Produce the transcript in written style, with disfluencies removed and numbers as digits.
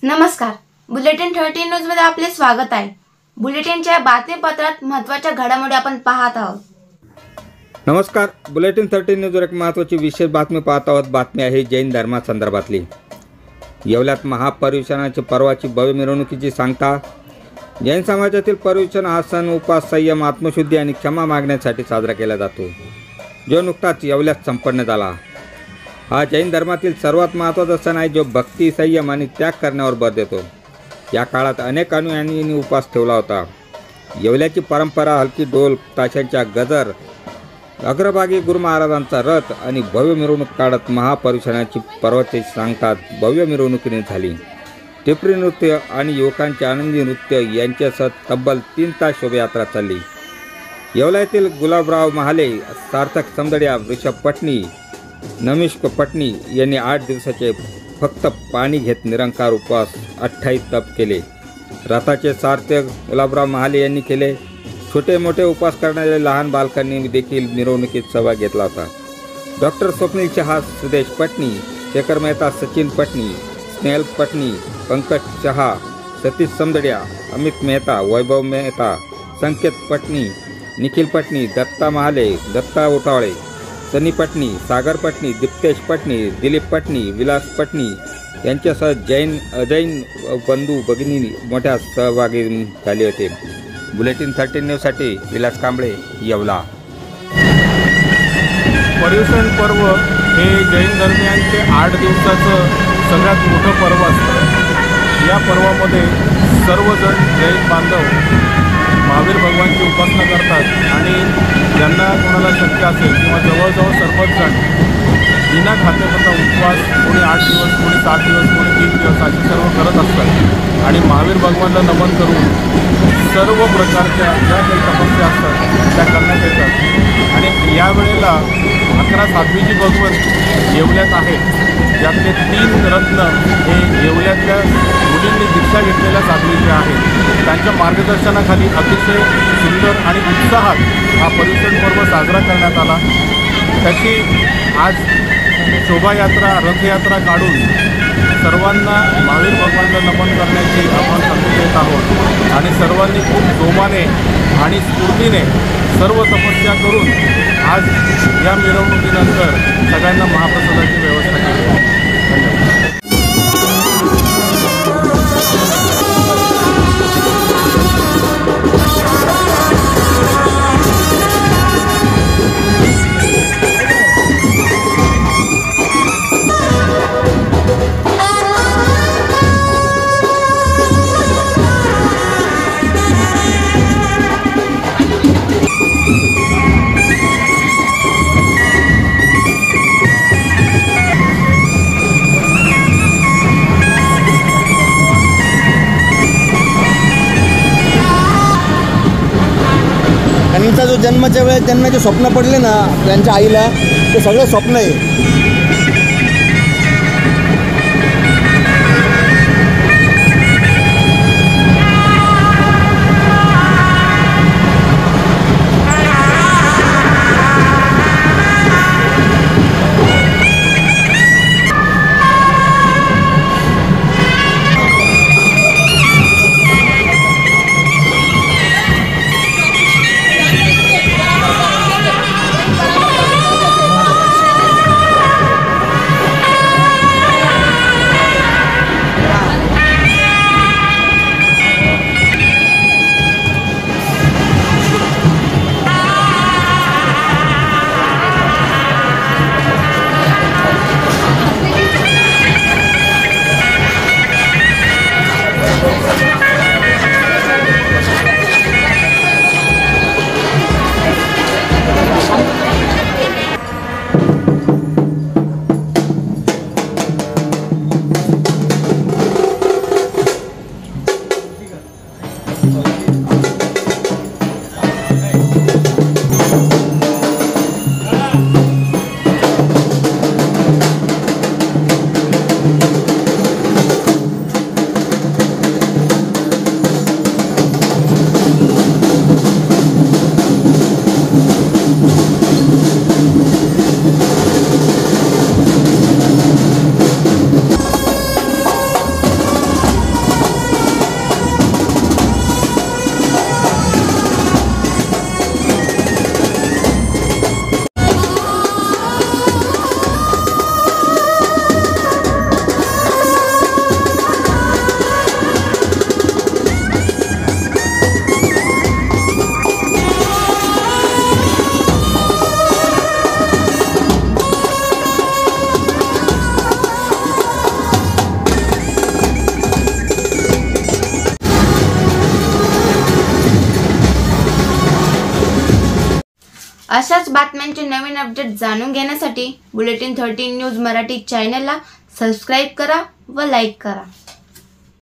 नमस्कार. Bulletin 13 news मध्ये आपले स्वागत आहे. बुलेटिनच्या बातमीपत्रात महत्त्वाच्या घडामोडी आपण पाहत आहोत. नमस्कार. बुलेटिन 13 न्यूजवर एक महत्त्वाची विशेष बातमी पाहत आहोत. बातमी आहे जैन धर्मासंदर्भातली. येवल्यात महापर्युषणाची पर्वाची भव्य मिरवणुकीची सांगता. जैन समाजातील पर्युषण हा सण उपास, संयम, आत्मशुद्धी आणि क्षमा मागण्यासाठी साजरा केला जातो, जो नुकताच येवल्यात संपन्न झाला. हा जैन धर्मातील सर्वात महत्त्वाचा सण आहे, जो भक्ती, संयम आणि त्याग करण्यावर भर देतो. या काळात अनेक अनुयायांनी उपवास ठेवला होता. येवल्याची परंपरा हलकी ढोल ताशांच्या गजर, अग्रभागी गुरु महाराजांचा रथ आणि भव्य मिरवणूक काढत महापर्युषणाची पर्वाची सांगता भव्य मिरवणुकीने झाली. टिपरी नृत्य आणि युवकांचे आनंदी नृत्य यांच्यासह तब्बल 3 तास शोभायात्रा चालली. येवला येथील गुलाबराव महाले, सार्थक समदड्या, वृषभ पटणी, नमिश पटणी यांनी 8 दिवसाचे फक्त पाणी घेत निरंकार उपवास 28 तप केले. रथाचे सार्थक गुलाबराव महाले यांनी केले. छोटे मोठे उपवास करणाऱ्या लहान बालकांनी देखील मिरवणुकीत सहभाग घेतला होता. डॉक्टर स्वप्नील शहा, सुदेश पटणी, शेखर मेहता, सचिन पटणी, स्नेहल पटणी, पंकज शहा, सतीश समदड्या, अमित मेहता, वैभव मेहता, संकेत पटणी, निखिल पटणी, दत्ता महाले, दत्ता उटावळे, सनी पटणी, सागर पटणी, दीप्तेश पटणी, दिलीप पटणी, विलास पटणी यांच्यासह अजैन बंधू भगिनी मोठ्या सहभागी झाले होते. बुलेटिन 13 न्यूजसाठी विलास कांबळे, येवला. पर्युषण पर्व हे जैन धर्मियांचे 8 दिवसाचं सगळ्यात मोठं पर्व असतं. या पर्वामध्ये सर्वजण जैन बांधव महावीर भगवानची उपासना करतात आणि ज्यांना कोणाला शक्य असेल किंवा जवळजवळ सर्वच जण बिना खात्याचा उपवास, कोणी 8 दिवस, कोणी 7 दिवस, कोणी 3 दिवस असे सर्व करत असतात आणि महावीर भगवानला नमन करून सर्व प्रकारच्या ज्या काही तपस्या असतात त्या करण्यात येतात. आणि यावेळेला 11 साध्वीजी भगवंत येवल्यात आहेत. यातले 3 रत्न हे येवल्यातल्या मुलींनी दीक्षा घेतलेल्या साध्वीजी आहेत. त्यांच्या मार्गदर्शनाखाली अतिशय सुंदर आणि उत्साहात हा पर्युषण पर्व साजरा करण्यात आला. त्याची आज शोभायात्रा, रथयात्रा काढून सर्वांना महावीर भगवानला नमन करण्याची आपण संधी देत आहोत आणि सर्वांनी खूप जोमाने आणि स्फूर्तीने सर्व तपस्या करून आज या मिरवणुकीनंतर सगळ्यांना महाप्रसादाची व्यवस्था केली आहे. धन्यवाद. त्यांचा जो जन्माच्या वेळेस त्यांना जे स्वप्न पडले ना त्यांच्या आईला, ते सगळं स्वप्न आहे. अशाच बातम्यांचे नवीन अपडेट जाणून घेण्यासाठी बुलेटिन 13 न्यूज मराठी चॅनलला सबस्क्राईब करा व लाईक करा.